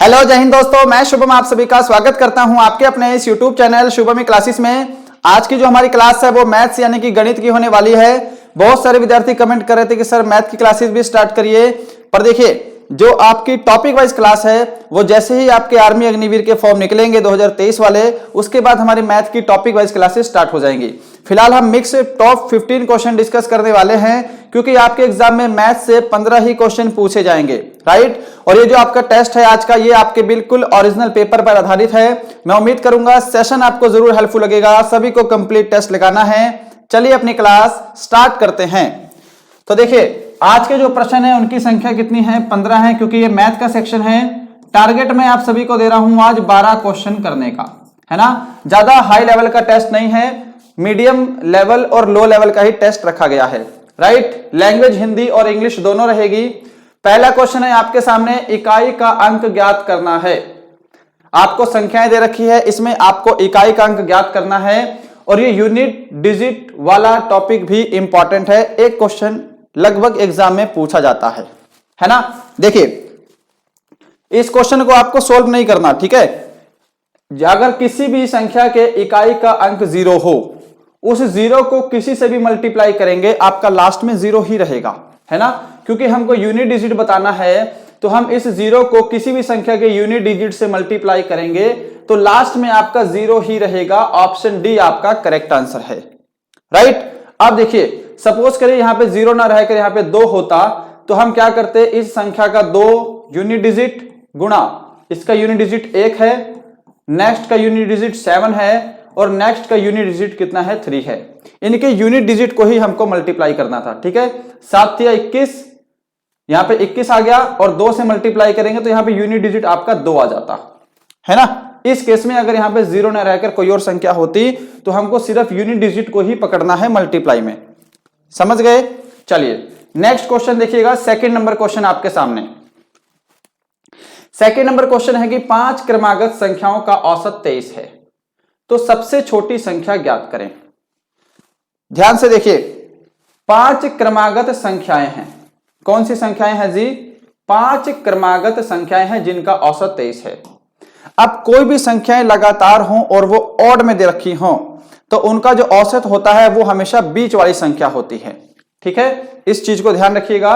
Hello जय हिंद दोस्तों, मैं शुभम आप सभी का स्वागत करता हूं आपके अपने इस यूट्यूब चैनल शुभमी क्लासेस में। आज की जो हमारी क्लास है वो मैथ्स यानी कि गणित की होने वाली है। बहुत सारे विद्यार्थी कमेंट कर रहे थे कि सर मैथ की क्लासेस भी स्टार्ट करिए, पर देखिए जो आपकी टॉपिक वाइज क्लास है वो जैसे ही आपके आर्मी अग्निवीर के फॉर्म निकलेंगे 2023 वाले, उसके बाद हमारी मैथ की टॉपिक वाइज क्लासेस स्टार्ट हो जाएंगी। फिलहाल हम मिक्स टॉप 15 क्वेश्चन डिस्कस करने वाले हैं, क्योंकि आपके एग्जाम में मैथ से 15 ही क्वेश्चन पूछे जाएंगे, राइट। और ये जो आपका टेस्ट है आज का, ये आपके बिल्कुल ओरिजिनल पेपर पर आधारित है। मैं उम्मीद करूंगा सेशन आपको जरूर हेल्पफुल लगेगा। सभी को कंप्लीट टेस्ट लगाना है। चलिए अपनी क्लास स्टार्ट करते हैं। तो देखिए आज के जो प्रश्न है उनकी संख्या कितनी है? 15 है, क्योंकि ये मैथ का सेक्शन है। टारगेट मैं आप सभी को दे रहा हूं आज 12 क्वेश्चन करने का, है ना। ज्यादा हाई लेवल का टेस्ट नहीं है, मीडियम लेवल और लो लेवल का ही टेस्ट रखा गया है, राइट। लैंग्वेज हिंदी और इंग्लिश दोनों रहेगी। पहला क्वेश्चन है आपके सामने, इकाई का अंक ज्ञात करना है। आपको संख्याएं दे रखी है, इसमें आपको इकाई का अंक ज्ञात करना है। और ये यूनिट डिजिट वाला टॉपिक भी इंपॉर्टेंट है। एक क्वेश्चन लगभग एग्जाम में पूछा जाता है ना। देखिए इस क्वेश्चन को आपको सोल्व नहीं करना, ठीक है। अगर किसी भी संख्या के इकाई का अंक 0 हो, उस 0 को किसी से भी मल्टीप्लाई करेंगे, आपका लास्ट में 0 ही रहेगा, है ना। क्योंकि हमको यूनिट डिजिट बताना है, तो हम इस 0 को किसी भी संख्या के यूनिट डिजिट से मल्टीप्लाई करेंगे तो लास्ट में आपका 0 ही रहेगा। ऑप्शन डी आपका करेक्ट आंसर है, राइट। अब देखिए सपोज करिए यहां पे 0 ना रहकर यहां पे 2 होता, तो हम क्या करते, इस संख्या का 2 यूनिट डिजिट गुणा इसका यूनिट डिजिट 1 है, नेक्स्ट का यूनिट डिजिट 7 है और नेक्स्ट का यूनिट डिजिट कितना है? 3 है। इनके यूनिट डिजिट को ही हमको मल्टीप्लाई करना था, ठीक है। 7 या 21, यहां पे 21 आ गया और 2 से मल्टीप्लाई करेंगे तो यहां पे यूनिट डिजिट आपका 2 आ जाता, है ना। इस केस में अगर यहां पे 0 ना रहकर कोई और संख्या होती तो हमको सिर्फ यूनिट डिजिट को ही पकड़ना है मल्टीप्लाई में, समझ गए। चलिए नेक्स्ट क्वेश्चन देखिएगा। सेकंड नंबर क्वेश्चन आपके सामने। सेकंड नंबर क्वेश्चन है कि 5 क्रमागत संख्याओं का औसत 23 है, तो सबसे छोटी संख्या ज्ञात करें। ध्यान से देखिए 5 क्रमागत संख्याएं हैं। कौन सी संख्याएं हैं जी? 5 क्रमागत संख्याएं हैं जिनका औसत 23 है। अब कोई भी संख्याएं लगातार हों और वो ऑड में दे रखी हों, तो उनका जो औसत होता है वो हमेशा बीच वाली संख्या होती है, ठीक है। इस चीज को ध्यान रखिएगा।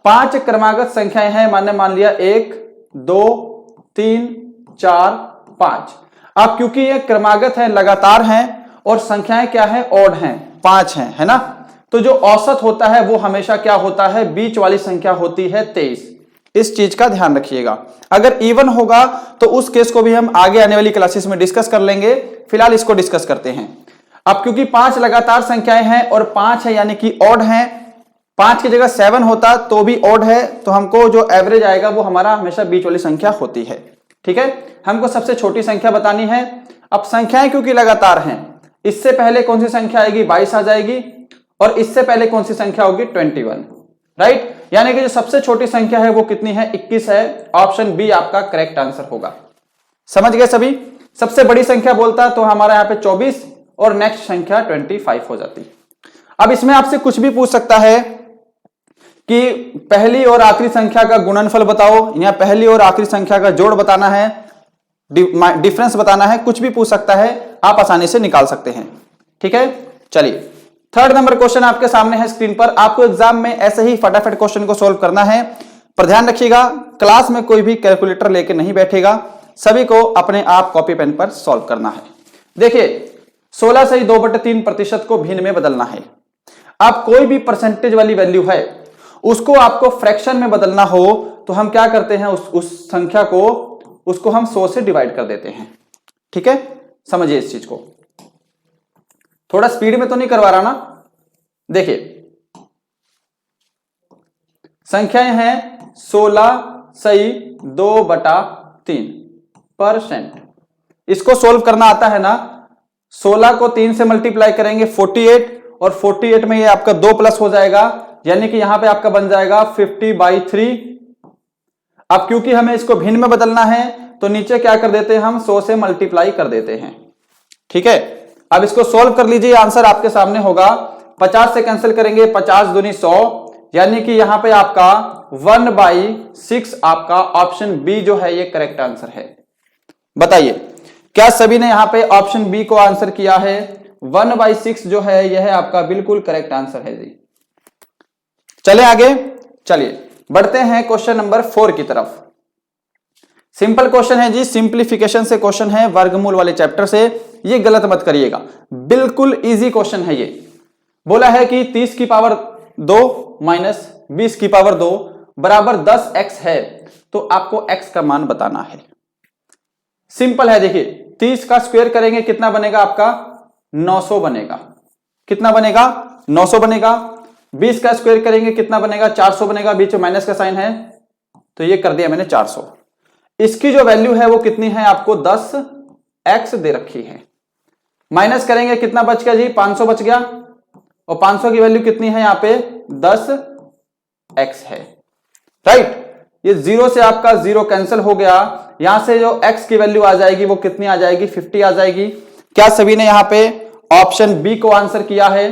5 क्रमागत संख्याएं हैं, मान लिया 1 2 3 4 5। अब क्योंकि ये क्रमागत है, लगातार हैं और संख्याएं क्या है? ऑड हैं, 5 हैं, है ना। तो जो औसत होता है वो हमेशा क्या होता है? बीच वाली संख्या होती है 23। इस चीज का ध्यान रखिएगा। अगर इवन होगा तो उस केस को भी हम आगे आने वाली क्लासेस में डिस्कस कर लेंगे। फिलहाल इसको डिस्कस करते हैं। अब क्योंकि 5 लगातार संख्याएं हैं और 5 है यानी कि ऑड हैं, 5 की जगह 7 होता तो भी ऑड है, तो हमको जो एवरेज आएगा वो हमारा हमेशा बीच वाली संख्या होती है, ठीक है। हमको सबसे छोटी संख्या बतानी है। अब संख्याएं क्योंकि लगातार हैं, इससे पहले कौन सी संख्या आएगी? 22 आ जाएगी, और इससे पहले कौन सी संख्या होगी? 21, राइट। यानी कि जो सबसे छोटी संख्या है वो कितनी है? 21 है। ऑप्शन बी आपका करेक्ट आंसर होगा। समझ गए सभी। सबसे बड़ी संख्या बोलता तो हमारा यहाँ पे 24 और नेक्स्ट संख्या 25 हो जाती। अब इसमें आपसे कुछ भी पूछ सकता है कि पहली और आखिरी संख्या का गुणनफल बताओ, या पहली और आखिरी संख्या का जोड़ बताना है, डिफरेंस बताना है, कुछ भी पूछ सकता है। आप आसानी से निकाल सकते हैं, ठीक है। चलिए थर्ड नंबर क्वेश्चन आपके सामने है स्क्रीन पर। आपको एग्जाम में ऐसे ही फटाफट क्वेश्चन को सोल्व करना है, पर ध्यान रखिएगा क्लास में कोई भी कैलकुलेटर लेके नहीं बैठेगा, सभी को अपने आप कॉपी पेन पर सोल्व करना है। देखिए 16 से 2/3% को भिन्न में बदलना है। अब कोई भी परसेंटेज वाली वैल्यू है, उसको आपको फ्रैक्शन में बदलना हो तो हम क्या करते हैं? उस संख्या को, उसको हम 100 से डिवाइड कर देते हैं, ठीक है। समझिए इस चीज को। थोड़ा स्पीड में तो नहीं करवा रहा ना। देखिए संख्याएं हैं 16 सही 2/3%। इसको सोल्व करना आता है ना। 16 को 3 से मल्टीप्लाई करेंगे 48, और 48 में ये आपका 2 प्लस हो जाएगा, यानी कि यहां पे आपका बन जाएगा 50/3। अब क्योंकि हमें इसको भिन्न में बदलना है तो नीचे क्या कर देते हैं? हम 100 से मल्टीप्लाई कर देते हैं, ठीक है। अब इसको सोल्व कर लीजिए, आंसर आपके सामने होगा। 50 से कैंसिल करेंगे, 50 दूनी 100, यानी कि यहां पे आपका 1/6 आपका ऑप्शन बी जो है ये करेक्ट आंसर है। बताइए क्या सभी ने यहां पे ऑप्शन बी को आंसर किया है? 1/6 जो है यह आपका बिल्कुल करेक्ट आंसर है जी। चले आगे, चलिए बढ़ते हैं क्वेश्चन नंबर 4 की तरफ। सिंपल क्वेश्चन है जी, सिंप्लीफिकेशन से क्वेश्चन है, वर्गमूल वाले चैप्टर से। ये गलत मत करिएगा, बिल्कुल इजी क्वेश्चन है ये। बोला है कि 30 की पावर 2 माइनस 20 की पावर 2 बराबर 10x है, तो आपको x का मान बताना है। सिंपल है, देखिए 30 का स्क्वायर करेंगे कितना बनेगा आपका? 900 बनेगा। कितना बनेगा? 900 बनेगा। 20 का स्क्वायर करेंगे कितना बनेगा? 400 बनेगा। बीच में माइनस का साइन है तो ये कर दिया मैंने 400। इसकी जो वैल्यू है वो कितनी है? आपको 10x दे रखी है। माइनस करेंगे कितना बच गया जी? 500 बच गया। और 500 की वैल्यू कितनी है? यहाँ पे 10x है। राइट, ये 0 से आपका 0 कैंसिल हो गया। यहां से जो x की वैल्यू आ जाएगी वो कितनी आ जाएगी? 50 आ जाएगी। क्या सभी ने यहां पे ऑप्शन बी को आंसर किया है?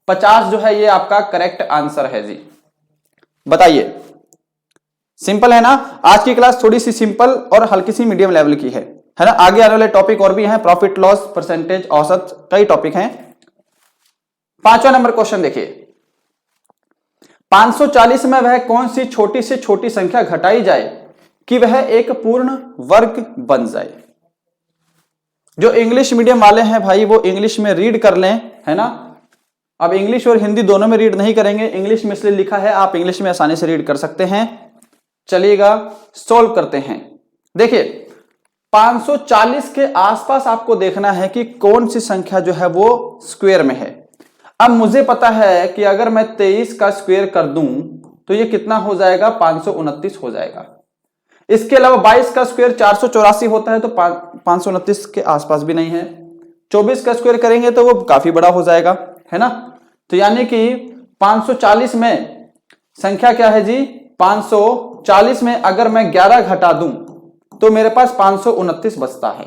50 जो है ये आपका करेक्ट आंसर है जी। बताइए, सिंपल है ना? आज की क्लास थोड़ी सी सिंपल और हल्की सी मीडियम लेवल की है ना? आगे आने वाले टॉपिक और भी हैं, प्रॉफिट लॉस, परसेंटेज, औसत, कई टॉपिक हैं। 5वां नंबर क्वेश्चन देखिए, 540 में वह कौन सी छोटी से छोटी संख्या घटाई जाए कि वह एक पूर्ण वर्ग बन जाए? जो इंग्लिश मीडियम वाले हैं भाई वो इंग्लिश में रीड कर लें, है ना? अब इंग्लिश और हिंदी दोनों में रीड नहीं करेंगे, इंग्लिश में इसलिए लिखा है, आप इंग्लिश में आसानी से रीड कर सकते हैं। चलिएगा सॉल्व करते हैं। देखिए 540 के आसपास आपको देखना है कि कौन सी संख्या जो है वो स्क्वायर में है। अब मुझे पता है कि अगर मैं 23 का स्क्वायर कर दूं तो ये कितना हो जाएगा? 529 हो जाएगा। इसके अलावा 22 का स्क्वायर 484 होता है तो 529 के आसपास भी नहीं है। 24 का स्क्वायर करेंगे तो वो काफी बड़ा हो जाएगा, है ना? तो यानी कि 540 में संख्या क्या है जी? 540 में अगर मैं 11 घटा दूं तो मेरे पास 529 बचता है।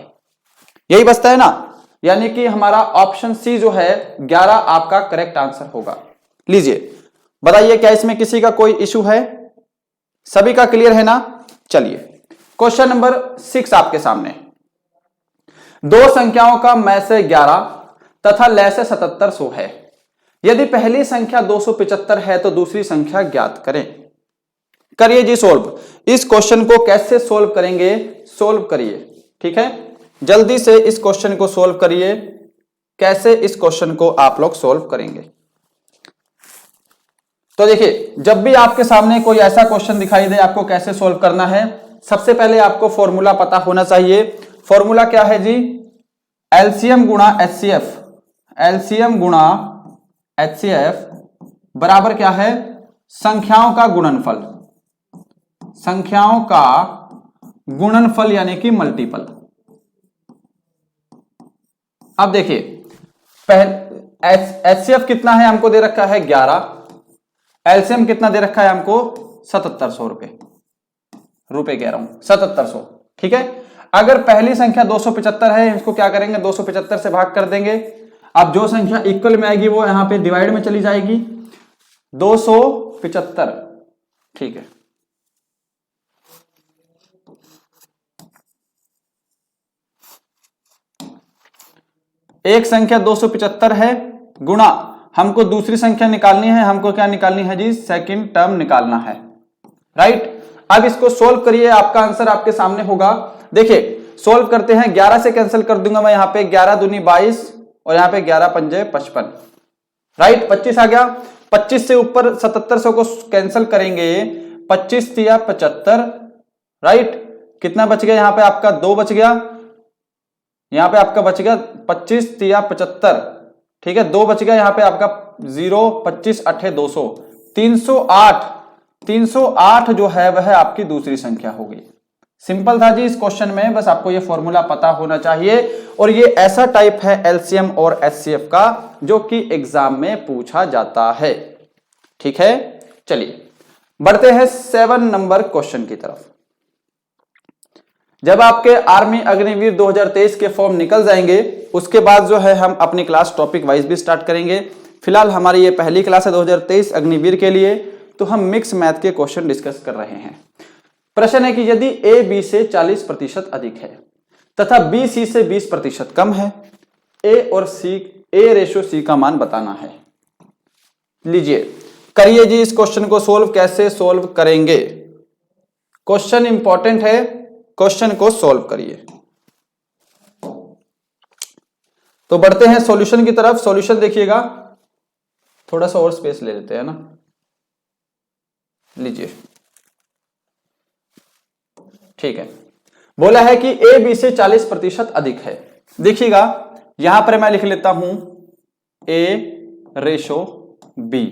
यही बचता है ना? यानी कि हमारा ऑप्शन सी जो है 11 आपका करेक्ट आंसर होगा। लीजिए बताइए, क्या इसमें किसी का कोई इशू है? सभी का क्लियर है ना? चलिए क्वेश्चन नंबर 6 आपके सामने। दो संख्याओं का मैं से 11 तथा लय से 7700 है। यदि पहली संख्या 275 है तो दूसरी संख्या ज्ञात करें। करिए जी सोल्व। इस क्वेश्चन को कैसे सोल्व करेंगे? सोल्व करिए, ठीक है? जल्दी से इस क्वेश्चन को सोल्व करिए। कैसे इस क्वेश्चन को आप लोग सोल्व करेंगे? तो देखिए, जब भी आपके सामने कोई ऐसा क्वेश्चन दिखाई दे आपको कैसे सोल्व करना है, सबसे पहले आपको फॉर्मूला पता होना चाहिए। फॉर्मूला क्या है जी? एलसीएम गुणा एचसीएफ। एलसीएम गुणा एचसीएफ बराबर क्या है? संख्याओं का गुणनफल। संख्याओं का गुणनफल यानी कि मल्टीपल। अब देखिए एचसीएफ कितना है? हमको दे रखा है 11। एलसीएम कितना दे रखा है हमको? 7700 रुपए कह रहा हूं, 7700। ठीक है, अगर पहली संख्या 275 है, इसको क्या करेंगे? 275 से भाग कर देंगे। अब जो संख्या इक्वल में आएगी वो यहां पे डिवाइड में चली जाएगी। 275, ठीक है। एक संख्या 275 है गुणा हमको दूसरी संख्या निकालनी है। हमको क्या निकालनी है जी? सेकंड टर्म निकालना है, राइट? अब इसको सोल्व करिए, आपका आंसर आपके सामने होगा। देखिए सोल्व करते हैं। 11 से कैंसिल कर दूंगा मैं, यहां पे 11 दूनी 22 और यहां पे 11 पंजे 55, राइट? 25 आ गया। 25 से ऊपर 7700 को कैंसिल करेंगे, 25 तिया 75, राइट? कितना बच गया? यहां पे आपका 2 बच गया। यहां पे आपका बच गया 25 तिया 75, ठीक है? 2 बच गया। यहां पे आपका 0, 25 8 200, 308। 308 जो है वह आपकी दूसरी संख्या होगी। सिंपल था जी इस क्वेश्चन में, बस आपको ये फॉर्मूला पता होना चाहिए। और ये ऐसा टाइप है एलसीएम और एचसीएफ का जो कि एग्जाम में पूछा जाता है, ठीक है? चलिए बढ़ते हैं 7 नंबर क्वेश्चन की तरफ। जब आपके आर्मी अग्निवीर 2023 के फॉर्म निकल जाएंगे उसके बाद जो है हम अपनी क्लास टॉपिक वाइज भी स्टार्ट करेंगे। फिलहाल हमारी ये पहली क्लास है 2023 अग्निवीर के लिए, तो हम मिक्स मैथ के क्वेश्चन डिस्कस कर रहे हैं। प्रश्न है कि यदि ए बी से 40% अधिक है तथा बी सी से 20% कम है, ए रेशो सी का मान बताना है। लीजिए करिए जी इस क्वेश्चन को सोल्व। कैसे सोल्व करेंगे? क्वेश्चन इंपॉर्टेंट है, क्वेश्चन को सोल्व करिए। तो बढ़ते हैं सॉल्यूशन की तरफ। सॉल्यूशन देखिएगा, थोड़ा सा और स्पेस ले लेते हैं ना। लीजिए, ठीक है। बोला है कि ए बी से 40% अधिक है। देखिएगा यहां पर मैं लिख लेता हूं ए रेशो बी।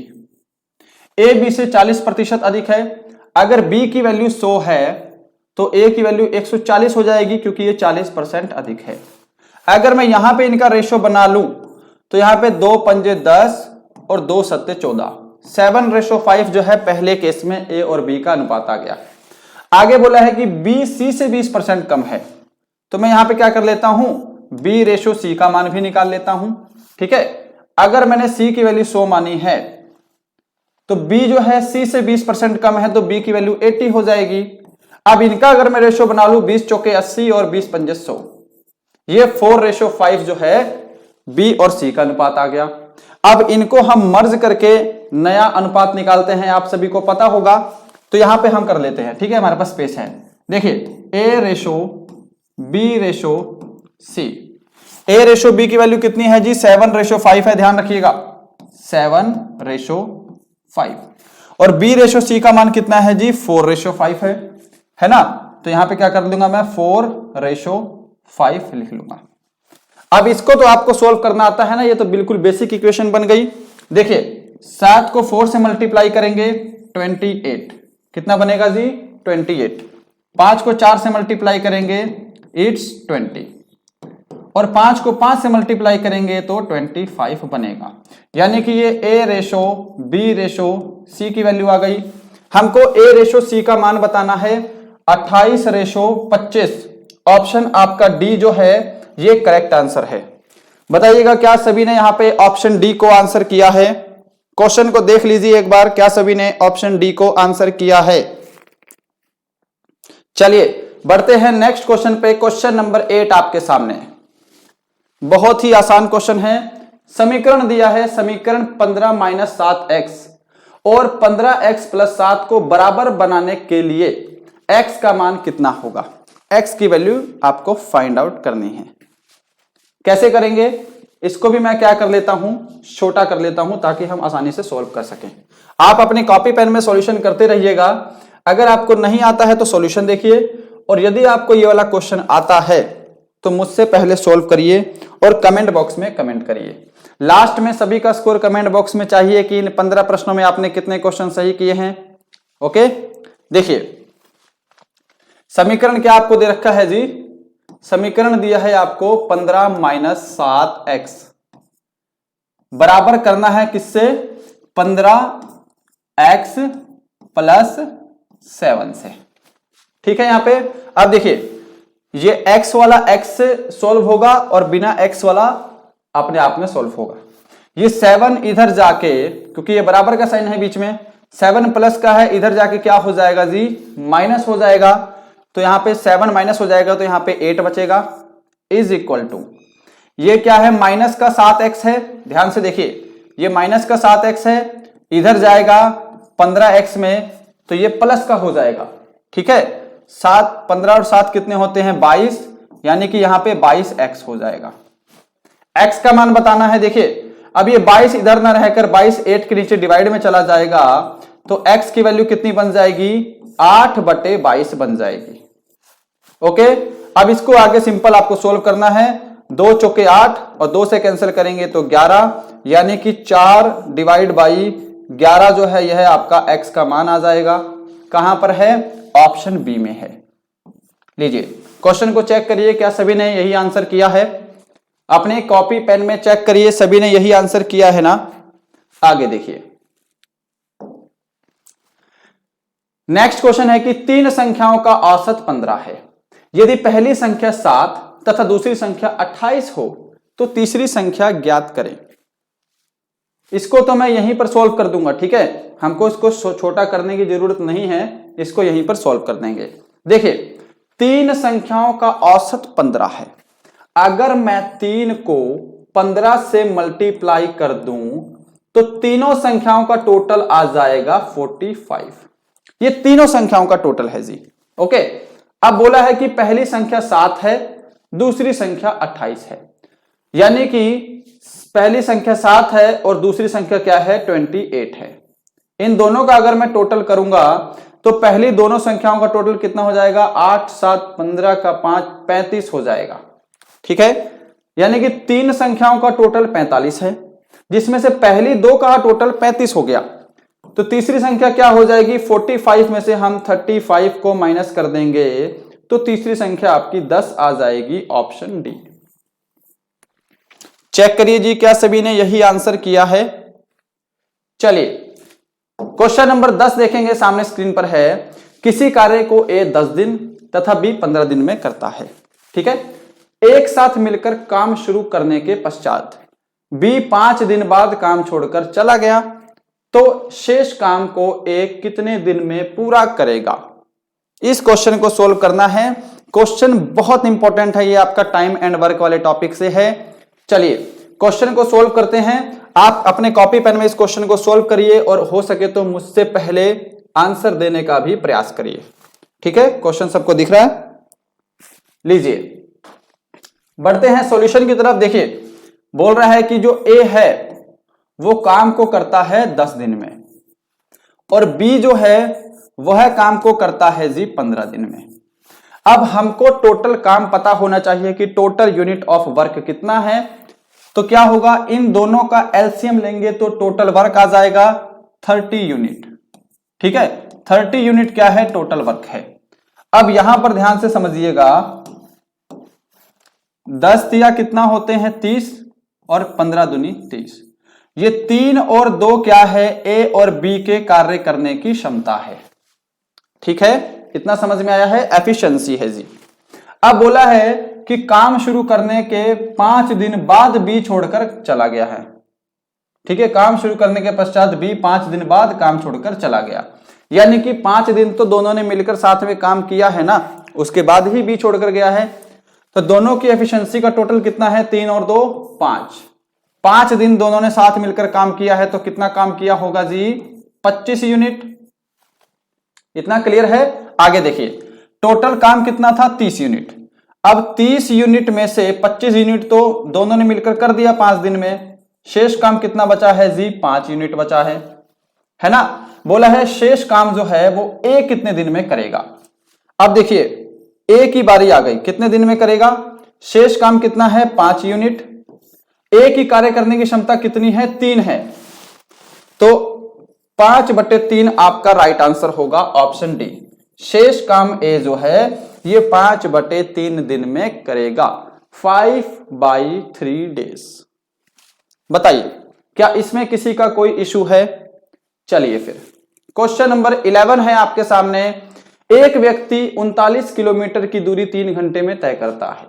ए बी से 40% अधिक है। अगर बी की वैल्यू 100 है तो ए की वैल्यू 140 हो जाएगी, क्योंकि ये 40% अधिक है। अगर मैं यहां पे इनका रेशो बना लूं तो यहां पे 2 पंजे 10 और 2 सत्ते 14, 7:5 जो है पहले केस में ए और बी का अनुपात आ गया। आगे बोला है कि बी सी से 20% कम है, तो मैं यहां पे क्या कर लेता हूं, बी रेशो सी का मान भी निकाल लेता हूं। ठीक है, अगर मैंने सी की वैल्यू 100 मानी है तो बी जो है सी से 20% कम है, तो बी की वैल्यू 80 हो जाएगी। अब इनका अगर मैं रेशो बना लूं 20 चौके 80 और 20 पंजे 100, ये 4:5 जो है बी और सी का अनुपात आ गया। अब इनको हम मर्ज करके नया अनुपात निकालते हैं, आप सभी को पता होगा। तो यहां पे हम कर लेते हैं, ठीक है, हमारे पास स्पेस है। देखिए ए रेशो बी रेशो सी। ए रेशो बी की वैल्यू कितनी है जी? 7:5 है, ध्यान रखिएगा 7:5। और बी रेशो सी का मान कितना है जी? 4:5 है ना। तो यहां पे क्या कर दूंगा मैं, 4:5 लिख लूंगा। अब इसको तो आपको सोल्व करना आता है ना, ये तो बिल्कुल बेसिक इक्वेशन बन गई। देखिए 7 को 4 से मल्टीप्लाई करेंगे 28, कितना बनेगा जी? 28। 5 को 4 से मल्टीप्लाई करेंगे इट्स 20, और 5 को 5 से मल्टीप्लाई करेंगे तो 25 बनेगा। यानी कि ये ए रेशो बी रेशो सी की वैल्यू आ गई। हमको ए रेशो सी का मान बताना है 28:25। ऑप्शन आपका डी जो है ये करेक्ट आंसर है। बताइएगा क्या सभी ने यहां पे ऑप्शन डी को आंसर किया है? क्वेश्चन को देख लीजिए एक बार, क्या सभी ने ऑप्शन डी को आंसर किया है? चलिए बढ़ते हैं नेक्स्ट क्वेश्चन पे। क्वेश्चन नंबर 8 आपके सामने, बहुत ही आसान क्वेश्चन है। समीकरण दिया है, समीकरण 15 - 7x और 15x + 7 को बराबर बनाने के लिए x का मान कितना होगा? x की वैल्यू आपको फाइंड आउट करनी है। कैसे करेंगे इसको भी मैं क्या कर लेता हूं, छोटा कर लेता हूं, ताकि हम आसानी से सॉल्व कर सकें। आप अपनी कॉपी पेन में सॉल्यूशन करते रहिएगा। अगर आपको नहीं आता है तो सॉल्यूशन देखिए, और यदि आपको ये वाला क्वेश्चन आता है तो मुझसे पहले सॉल्व करिए और कमेंट बॉक्स में कमेंट करिए। लास्ट में सभी का स्कोर कमेंट बॉक्स में चाहिए कि इन 15 प्रश्नों में आपने कितने क्वेश्चन सही किए हैं। ओके, देखिए समीकरण क्या आपको दे रखा है जी? समीकरण दिया है आपको 15 - 7x बराबर करना है किससे? 15x + 7 से। ठीक है, यहां पे अब देखिए ये x वाला x से सॉल्व होगा और बिना x वाला अपने आप में सॉल्व होगा। ये 7 इधर जाके, क्योंकि ये बराबर का साइन है बीच में, 7 प्लस का है, इधर जाके क्या हो जाएगा जी? माइनस हो जाएगा। तो यहां पे 7 माइनस हो जाएगा तो यहां पे 8 बचेगा, इज इक्वल टू, ये क्या है? माइनस का 7x है। ध्यान से देखिए, ये माइनस का 7x है, इधर जाएगा 15x में तो ये प्लस का हो जाएगा। ठीक है, 7 15 और 7 कितने होते हैं? 22, यानी कि यहां पे 22x हो जाएगा। x का मान बताना है। देखिए अब ये 22 इधर ना रहकर 22 8 के नीचे डिवाइड में चला जाएगा, तो x की वैल्यू कितनी बन जाएगी? 8/22 बन जाएगी। ओके, अब इसको आगे सिंपल आपको सोल्व करना है। 2 चौके 8 और 2 से कैंसिल करेंगे तो 11, यानी कि 4/11 जो है यह आपका x का मान आ जाएगा। कहां पर है? ऑप्शन बी में है। लीजिए क्वेश्चन को चेक करिए, क्या सभी ने यही आंसर किया है? अपने कॉपी पेन में चेक करिए, सभी ने यही आंसर किया है ना? आगे देखिए, नेक्स्ट क्वेश्चन है कि 3 संख्याओं का औसत 15 है। यदि पहली संख्या 7 तथा दूसरी संख्या 28 हो तो तीसरी संख्या ज्ञात करें। इसको तो मैं यहीं पर सॉल्व कर दूंगा, ठीक है, हमको इसको छोटा करने की जरूरत नहीं है, इसको यहीं पर सॉल्व कर देंगे। देखिए 3 संख्याओं का औसत 15 है। अगर मैं 3 को 15 से मल्टीप्लाई कर दूं तो तीनों संख्याओं का टोटल आ जाएगा 45। ये तीनों संख्याओं का टोटल है जी। ओके, अब बोला है कि पहली संख्या 7 है, दूसरी संख्या 28 है, यानी कि पहली संख्या 7 है और दूसरी संख्या क्या है 28 है। इन दोनों का अगर मैं टोटल करूंगा तो पहली दोनों संख्याओं का टोटल कितना हो जाएगा 8 7 15 का 5 35 हो जाएगा, ठीक है, यानी कि 3 संख्याओं का टोटल 45 है, जिसमें से पहली 2 का टोटल 35 हो गया। तो तीसरी संख्या क्या हो जाएगी 45 में से हम 35 को माइनस कर देंगे तो तीसरी संख्या आपकी 10 आ जाएगी, ऑप्शन डी। चेक करिए जी क्या सभी ने यही आंसर किया है। चलिए क्वेश्चन नंबर 10 देखेंगे, सामने स्क्रीन पर है। किसी कार्य को ए 10 दिन तथा बी 15 दिन में करता है, ठीक है। एक साथ मिलकर काम शुरू करने के पश्चात बी 5 दिन बाद काम छोड़कर चला गया तो शेष काम को ए कितने दिन में पूरा करेगा। इस क्वेश्चन को सोल्व करना है। क्वेश्चन बहुत इंपॉर्टेंट है, ये आपका टाइम एंड वर्क वाले टॉपिक से है। चलिए क्वेश्चन को सोल्व करते हैं। आप अपने कॉपी पेन में इस क्वेश्चन को सोल्व करिए और हो सके तो मुझसे पहले आंसर देने का भी प्रयास करिए, ठीक है। क्वेश्चन सबको दिख रहा है, लीजिए बढ़ते हैं सॉल्यूशन की तरफ। देखिए बोल रहा है कि जो ए है वो काम को करता है 10 दिन में और बी जो है वह काम को करता है जी 15 दिन में। अब हमको टोटल काम पता होना चाहिए कि टोटल यूनिट ऑफ वर्क कितना है। तो क्या होगा, इन दोनों का एलसीएम लेंगे तो टोटल वर्क आ जाएगा 30 यूनिट, ठीक है। 30 यूनिट क्या है, टोटल वर्क है। अब यहां पर ध्यान से समझिएगा, 10 दिया कितना होते हैं 30 और 15 दूनी 30। ये 3 और 2 क्या है, ए और बी के कार्य करने की क्षमता है, ठीक है। इतना समझ में आया है, एफिशिएंसी है जी। अब बोला है कि काम शुरू करने के 5 दिन बाद बी छोड़कर चला गया है, ठीक है। काम शुरू करने के पश्चात बी 5 दिन बाद काम छोड़कर चला गया, यानी कि 5 दिन तो दोनों ने मिलकर साथ में काम किया है ना, उसके बाद ही बी छोड़कर गया है। तो दोनों की एफिशिएंसी का टोटल कितना है, 3 और 2 5। 5 दिन दोनों ने साथ मिलकर काम किया है तो कितना काम किया होगा जी 25 यूनिट। इतना क्लियर है। आगे देखिए टोटल काम कितना था 30 यूनिट। अब 30 यूनिट में से 25 यूनिट तो दोनों ने मिलकर कर दिया 5 दिन में, शेष काम कितना बचा है जी 5 यूनिट बचा है ना। बोला है शेष काम जो है वो ए कितने दिन में करेगा। अब देखिए ए की बारी आ गई, कितने दिन में करेगा, शेष काम कितना है 5 यूनिट। ए की कार्य करने की क्षमता कितनी है 3 है, तो 5/3 आपका राइट आंसर होगा, ऑप्शन डी। शेष काम ए जो है ये 5/3 दिन में करेगा, 5/3 डेज। बताइए क्या इसमें किसी का कोई इशू है। चलिए फिर क्वेश्चन नंबर 11 है आपके सामने। एक व्यक्ति 39 किलोमीटर की दूरी 3 घंटे में तय करता है,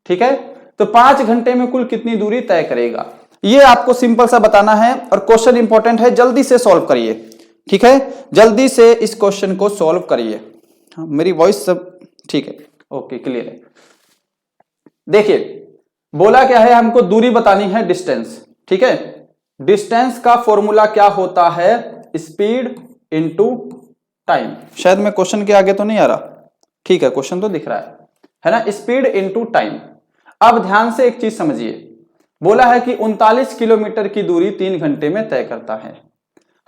ठीक है। तो 5 घंटे में कुल कितनी दूरी तय करेगा, ये आपको सिंपल सा बताना है और क्वेश्चन इंपॉर्टेंट है, जल्दी से सॉल्व करिए, ठीक है। जल्दी से इस क्वेश्चन को सॉल्व करिए। हाँ, मेरी वॉइस सब ठीक है, ओके क्लियर है। देखिए बोला क्या है, हमको दूरी बतानी है, डिस्टेंस, ठीक है। डिस्टेंस का फॉर्मूला क्या होता है, स्पीड इनटू टाइम। शायद मैं क्वेश्चन के आगे तो नहीं आ रहा, ठीक है, क्वेश्चन तो दिख रहा है ना, स्पीड इनटू टाइम। अब ध्यान से एक चीज समझिए, बोला है कि 39 किलोमीटर की दूरी 3 घंटे में तय करता है।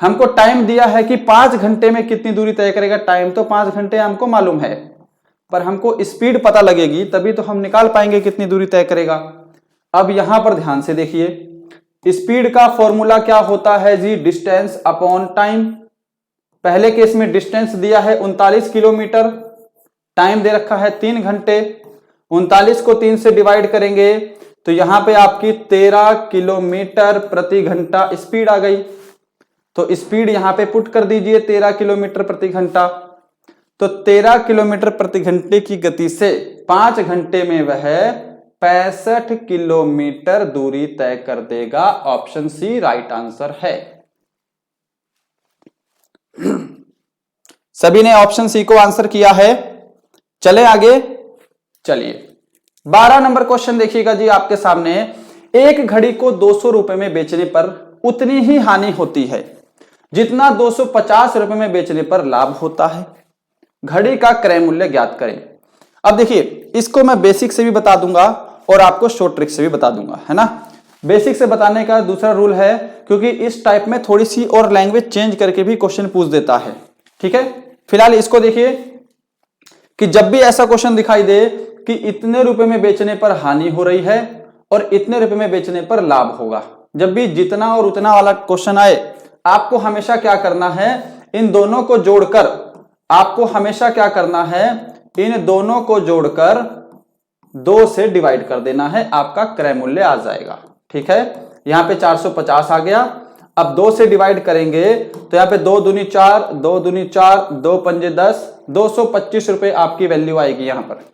हमको टाइम दिया है कि 5 घंटे में कितनी दूरी तय करेगा। टाइम तो 5 घंटे हमको मालूम है, पर हमको स्पीड पता लगेगी तभी तो हम निकाल पाएंगे कितनी दूरी तय करेगा। अब यहां पर ध्यान से देखिए, स्पीड का फॉर्मूला क्या होता है जी, डिस्टेंस अपॉन टाइम। पहले केस में डिस्टेंस दिया है 39 किलोमीटर, टाइम दे रखा है 3 घंटे। 39 को 3 से डिवाइड करेंगे तो यहां पे आपकी 13 किलोमीटर प्रति घंटा स्पीड आ गई। तो स्पीड यहां पे पुट कर दीजिए 13 किलोमीटर प्रति घंटा। तो 13 किलोमीटर प्रति घंटे की गति से 5 घंटे में वह 65 किलोमीटर दूरी तय कर देगा। ऑप्शन सी राइट आंसर है। सभी ने ऑप्शन सी को आंसर किया है। चले आगे। चलिए 12 नंबर क्वेश्चन देखिएगा जी आपके सामने। एक घड़ी को 200 रुपए में बेचने पर उतनी ही हानि होती है जितना 250 रुपए में बेचने पर लाभ होता है। घड़ी का क्रय मूल्य ज्ञात करें। अब देखिए इसको मैं बेसिक से भी बता दूंगा और आपको शॉर्ट ट्रिक से भी बता दूंगा, है ना। बेसिक से बताने का दूसरा रूल है, क्योंकि इस टाइप में थोड़ी सी और लैंग्वेज चेंज करके भी क्वेश्चन पूछ देता है। ठीक है, फिलहाल इसको देखिए कि जब भी ऐसा क्वेश्चन दिखाई दे कि इतने रुपए में बेचने पर हानि हो रही है और इतने रुपए में बेचने पर लाभ होगा, जब भी जितना और उतना वाला क्वेश्चन आए, आपको हमेशा क्या करना है, इन दोनों को जोड़कर, आपको हमेशा क्या करना है, इन दोनों को जोड़कर 2 से डिवाइड कर देना है, आपका क्रय मूल्य आ जाएगा। ठीक है, यहां पे 450 आ गया। अब 2 से डिवाइड करेंगे तो यहां पे 2 दूनी 4, 2 दूनी 4, 2 पंजे 10, 225 रुपए आपकी वैल्यू आएगी यहां पर।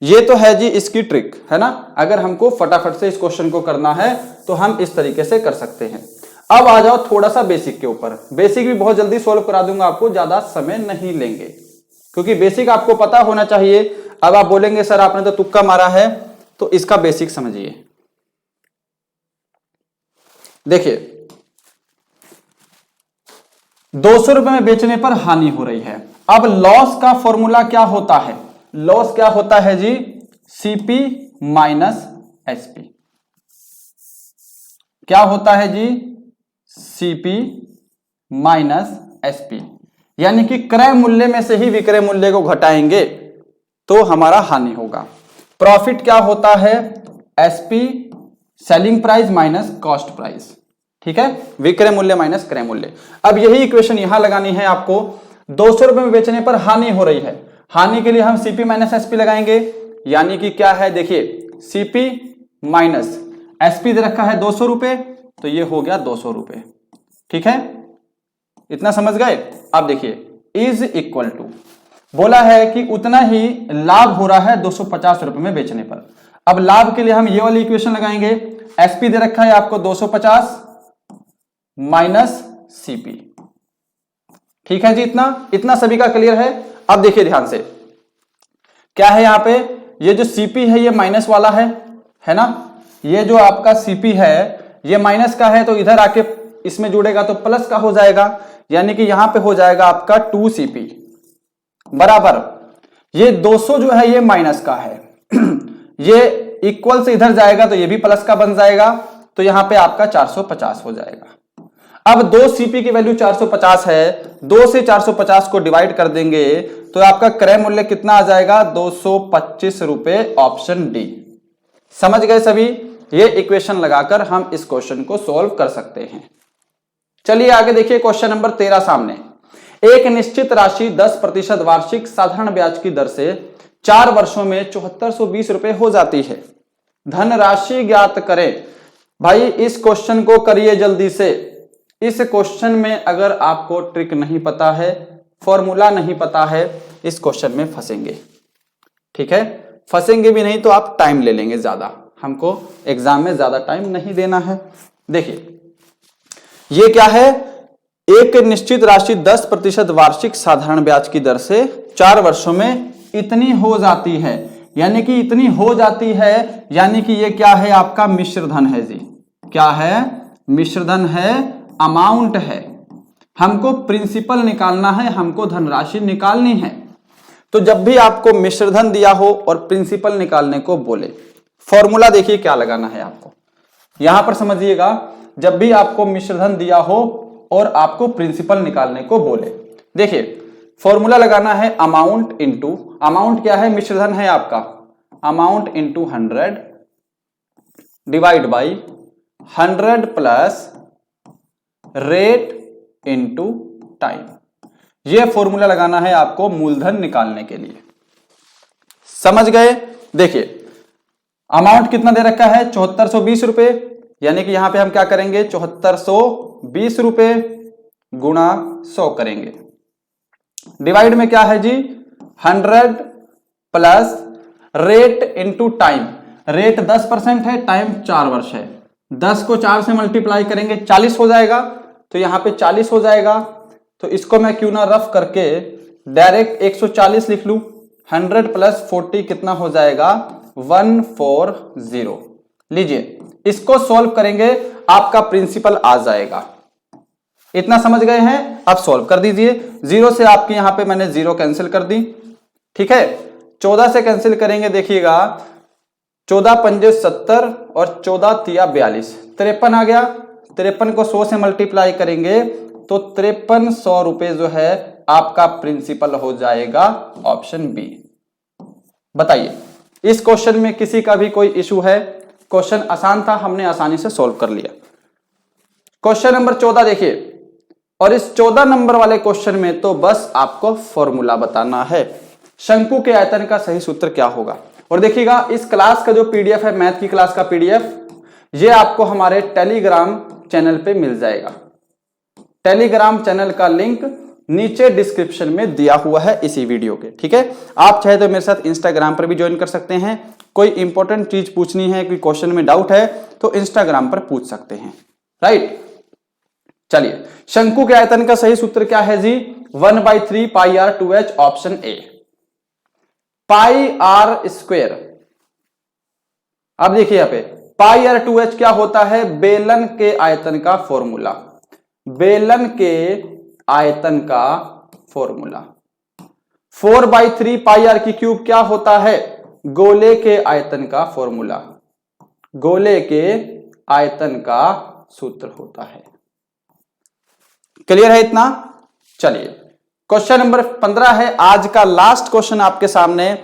ये तो है जी इसकी ट्रिक, है ना। अगर हमको फटाफट से इस क्वेश्चन को करना है तो हम इस तरीके से कर सकते हैं। अब आ जाओ थोड़ा सा बेसिक के ऊपर। बेसिक भी बहुत जल्दी सोल्व करा दूंगा, आपको ज्यादा समय नहीं लेंगे, क्योंकि बेसिक आपको पता होना चाहिए। अब आप बोलेंगे सर आपने तो तुक्का मारा है, तो इसका बेसिक समझिए। देखिए 200 रुपए में बेचने पर हानि हो रही है। अब लॉस का फॉर्मूला क्या होता है? लॉस क्या होता है जी? CP minus SP. क्या होता है जी? सीपी माइनस एसपी, यानी कि क्रय मूल्य में से ही विक्रय मूल्य को घटाएंगे तो हमारा हानि होगा। प्रॉफिट क्या होता है? SP selling price minus cost price. ठीक है, विक्रय मूल्य माइनस क्रय मूल्य। अब यही इक्वेशन यहां लगानी है आपको। 200 रुपए में बेचने पर हानि हो रही है, हानि के लिए हम सीपी माइनस एसपी लगाएंगे, यानी कि क्या है, देखिए सीपी माइनस एसपी दे रखा है 200 रुपए, तो ये हो गया 200 रुपए। ठीक है, इतना समझ गए। अब देखिए इज इक्वल टू, बोला है कि उतना ही लाभ हो रहा है 250 रुपए में बेचने पर। अब लाभ के लिए हम ये वाली इक्वेशन लगाएंगे। एसपी दे रखा है आपको 250 माइनस सीपी। ठीक है जी, इतना सभी का क्लियर है। अब देखिए ध्यान से, क्या है यहां पे, ये जो सीपी है ये माइनस वाला है ना। ये जो आपका सीपी है ये माइनस का है, तो इधर आके इसमें जुड़ेगा तो प्लस का हो जाएगा, यानी कि यहां पे हो जाएगा आपका 2cp बराबर ये 200 जो है ये माइनस का है ये इक्वल से इधर जाएगा तो ये भी प्लस का बन जाएगा, तो यहां पे आपका 450 हो जाएगा। अब 2cp की वैल्यू 450 है, 2 से 450 को डिवाइड कर देंगे तो आपका क्रय मूल्य कितना आ जाएगा? 225 रुपए, ऑप्शन डी। समझ गए सभी? ये इक्वेशन लगाकर हम इस क्वेश्चन को सॉल्व कर सकते हैं। चलिए आगे देखिए क्वेश्चन नंबर 13 सामने। एक निश्चित राशि 10% वार्षिक साधारण ब्याज की दर से 4 वर्षों में 7420 रुपए हो जाती है। धनराशि ज्ञात करें। भाई इस क्वेश्चन को करिए जल्दी से। इस क्वेश्चन में अगर आपको ट्रिक नहीं पता है, फॉर्मूला नहीं पता है, इस क्वेश्चन में फंसेंगे। ठीक है, फंसेंगे भी नहीं तो आप टाइम ले लेंगे ज्यादा, हमको एग्जाम में ज्यादा टाइम नहीं देना है। देखिए ये क्या है, एक निश्चित राशि 10% वार्षिक साधारण ब्याज की दर से 4 वर्षों में इतनी हो जाती है, यानी कि इतनी हो जाती है, यानी कि ये क्या है आपका मिश्र धन है जी। क्या है? मिश्र धन है, अमाउंट है। हमको प्रिंसिपल निकालना है, हमको धनराशि निकालनी है। तो जब भी आपको मिश्र धन दिया हो और प्रिंसिपल निकालने को बोले, फॉर्मूला देखिए क्या लगाना है आपको। यहां पर समझिएगा, जब भी आपको मिश्र धन दिया हो और आपको प्रिंसिपल निकालने को बोले, देखिए फॉर्मूला लगाना है अमाउंट इंटू, अमाउंट क्या है? मिश्र धन है आपका, amount into 100 divide by 100 plus rate into time. यह फॉर्मूला लगाना है आपको मूलधन निकालने के लिए। समझ गए? देखिए अमाउंट कितना दे रखा है? 7420 रुपए, यानी कि यहां पे हम क्या करेंगे? 7420 रुपए गुणा 100 करेंगे। डिवाइड में क्या है जी? 100 plus rate into time. Rate 10% है, टाइम 4 वर्ष है। 10 को 4 से मल्टीप्लाई करेंगे 40 हो जाएगा, तो यहाँ पे 40 हो जाएगा। तो इसको मैं क्यों ना रफ करके डायरेक्ट 140 लिख लूं। 100 प्लस 40 कितना हो जाएगा 140। लीजिए इसको सॉल्व करेंगे, आपका प्रिंसिपल आ जाएगा। इतना समझ गए हैं? आप सॉल्व कर दीजिए। 0 से आपकी यहां पे मैंने 0 कैंसिल कर दी, ठीक है। 14 से कैंसिल करेंगे, देखिएगा 14 पंजे 70 और 14 तिया 42, 53 आ गया। 53 को 100 से मल्टीप्लाई करेंगे तो 5300 रुपए जो है आपका प्रिंसिपल हो जाएगा, ऑप्शन बी। बताइए इस क्वेश्चन में किसी का भी कोई इशू है? क्वेश्चन आसान था, हमने आसानी से सॉल्व कर लिया। क्वेश्चन नंबर 14 देखिए, और इस 14 नंबर वाले क्वेश्चन में तो बस आपको फॉर्मूला बताना है, शंकु के आयतन का सही सूत्र क्या होगा। और देखिएगा इस क्लास का जो पीडीएफ है, मैथ की क्लास का पीडीएफ, ये आपको हमारे टेलीग्राम चैनल पे मिल जाएगा। टेलीग्राम चैनल का लिंक नीचे डिस्क्रिप्शन में दिया हुआ है इसी वीडियो के, ठीक है। आप चाहे तो मेरे साथ इंस्टाग्राम पर भी ज्वाइन कर सकते हैं। कोई इंपॉर्टेंट चीज पूछनी है, कोई क्वेश्चन में डाउट है तो इंस्टाग्राम पर पूछ सकते हैं, राइट। चलिए शंकु के आयतन का सही सूत्र क्या है जी? 1/3 pi r 2h, option A. Pi r square, अब देखिए यहां पे पाई आर 2h क्या होता है? बेलन के आयतन का फॉर्मूला। बेलन के आयतन का फॉर्मूला। 4/3 पाई आर की क्यूब क्या होता है? गोले के आयतन का फॉर्मूला। गोले के आयतन का सूत्र होता है। क्लियर है इतना? चलिए क्वेश्चन नंबर 15 है आज का लास्ट क्वेश्चन आपके सामने।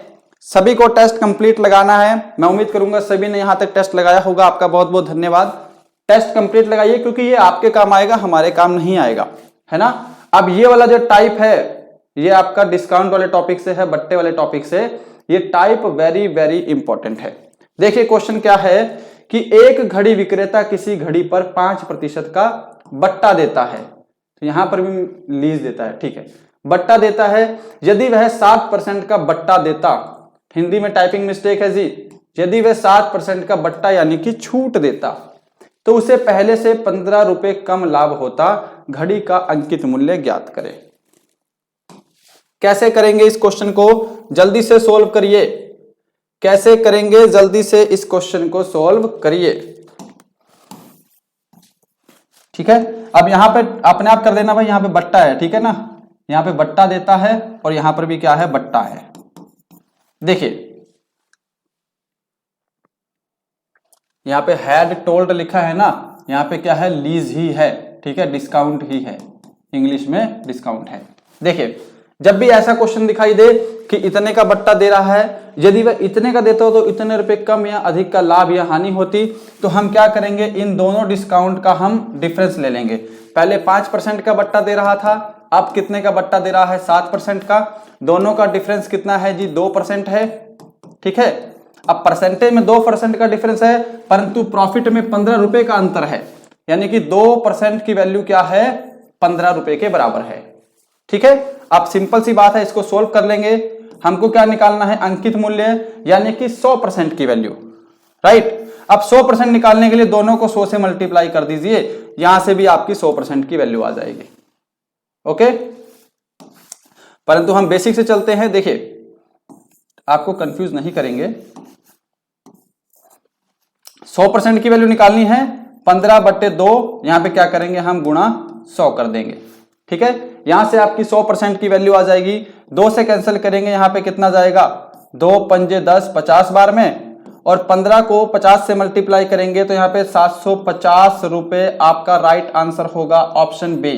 सभी को टेस्ट कंप्लीट लगाना है। मैं उम्मीद करूंगा सभी ने यहां तक टेस्ट लगाया होगा। आपका बहुत बहुत धन्यवाद। टेस्ट कंप्लीट लगाइए क्योंकि ये आपके काम आएगा, हमारे काम नहीं आएगा, है ना। अब ये वाला जो टाइप है ये आपका डिस्काउंट वाले टॉपिक से है, बट्टे वाले टॉपिक से। ये टाइप वेरी वेरी इंपॉर्टेंट है। देखिए क्वेश्चन क्या है कि एक घड़ी विक्रेता किसी घड़ी पर 5% का बट्टा देता है, तो यहां पर भी लीज देता है, ठीक है, बट्टा देता है। यदि वह 7% का बट्टा देता, हिंदी में टाइपिंग मिस्टेक है जी, यदि वह 7% का बट्टा यानी कि छूट देता तो उसे पहले से 15 रुपए कम लाभ होता। घड़ी का अंकित मूल्य ज्ञात करें। कैसे करेंगे इस क्वेश्चन को? जल्दी से सोल्व करिए। कैसे करेंगे? जल्दी से इस क्वेश्चन को सोल्व करिए, ठीक है। अब यहां पे अपने आप कर देना भाई, यहां पे बट्टा है, ठीक है ना। यहां पे बट्टा देता है और यहां पर भी क्या है? बट्टा है। देखिए यहां पे हैड टोल्ड लिखा है ना, यहां पे क्या है? लीज ही है, ठीक है, डिस्काउंट ही है, इंग्लिश में डिस्काउंट है। देखिए जब भी ऐसा क्वेश्चन दिखाई दे कि इतने का बट्टा दे रहा है, यदि वह इतने का देता हो तो इतने रुपए कम या अधिक का लाभ या हानि होती, तो हम क्या करेंगे? इन दोनों डिस्काउंट का हम डिफरेंस ले लेंगे। पहले 5% का बट्टा दे रहा था, अब कितने का बट्टा दे रहा है? 7% का। दोनों का डिफरेंस कितना है जी? 2% है, ठीक है। अब परसेंटेज में 2% का डिफरेंस है, परंतु प्रॉफिट में 15 रुपए का अंतर है, यानी कि 2% की वैल्यू क्या है? 15 रुपए के बराबर है, ठीक है। अब सिंपल सी बात है, इसको सोल्व कर लेंगे। हमको क्या निकालना है? अंकित मूल्य, यानी कि 100% की वैल्यू, राइट। अब 100% निकालने के लिए दोनों को 100 से मल्टीप्लाई कर दीजिए, यहां से भी आपकी 100% की वैल्यू आ जाएगी, ओके। परंतु हम बेसिक से चलते हैं। देखिए आपको कंफ्यूज नहीं करेंगे। 100% की वैल्यू निकालनी है, 15/2, यहां पे क्या करेंगे? हम गुणा 100 कर देंगे, ठीक है। यहां से आपकी 100% की वैल्यू आ जाएगी। 2 से कैंसिल करेंगे, यहां पे कितना जाएगा? 2 पंजे 10, 50 बार में, और 15 को 50 से मल्टीप्लाई करेंगे तो यहां पे 750 रुपए आपका राइट आंसर होगा, ऑप्शन बी।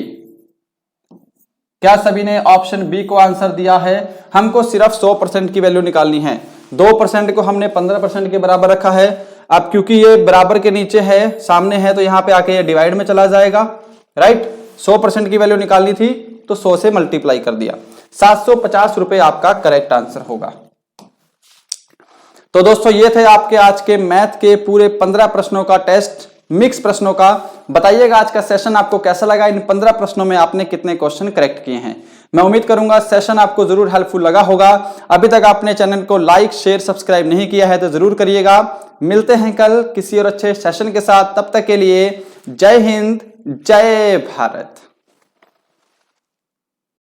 क्या सभी ने ऑप्शन बी को आंसर दिया है? हमको सिर्फ 100% की वैल्यू निकालनी है। 2% को हमने 15% के बराबर रखा है। अब क्योंकि ये बराबर के नीचे है, सामने है, तो यहां पे आके ये डिवाइड में चला जाएगा, राइट। 100% की वैल्यू निकालनी थी तो 100 से मल्टीप्लाई कर दिया। 750 रुपए आपका करेक्ट आंसर होगा। तो दोस्तों ये थे आपके आज के मैथ के पूरे 15 प्रश्नों का टेस्ट, मिक्स प्रश्नों का। बताइएगा आज का सेशन आपको कैसा लगा? इन 15 प्रश्नों में आपने कितने क्वेश्चन करेक्ट किए हैं? मैं उम्मीद करूंगा सेशन आपको जरूर हेल्पफुल लगा होगा। अभी तक आपने चैनल को लाइक शेयर सब्सक्राइब नहीं किया है तो जरूर करिएगा। मिलते हैं कल किसी और अच्छे सेशन के साथ, तब तक के लिए जय हिंद जय भारत।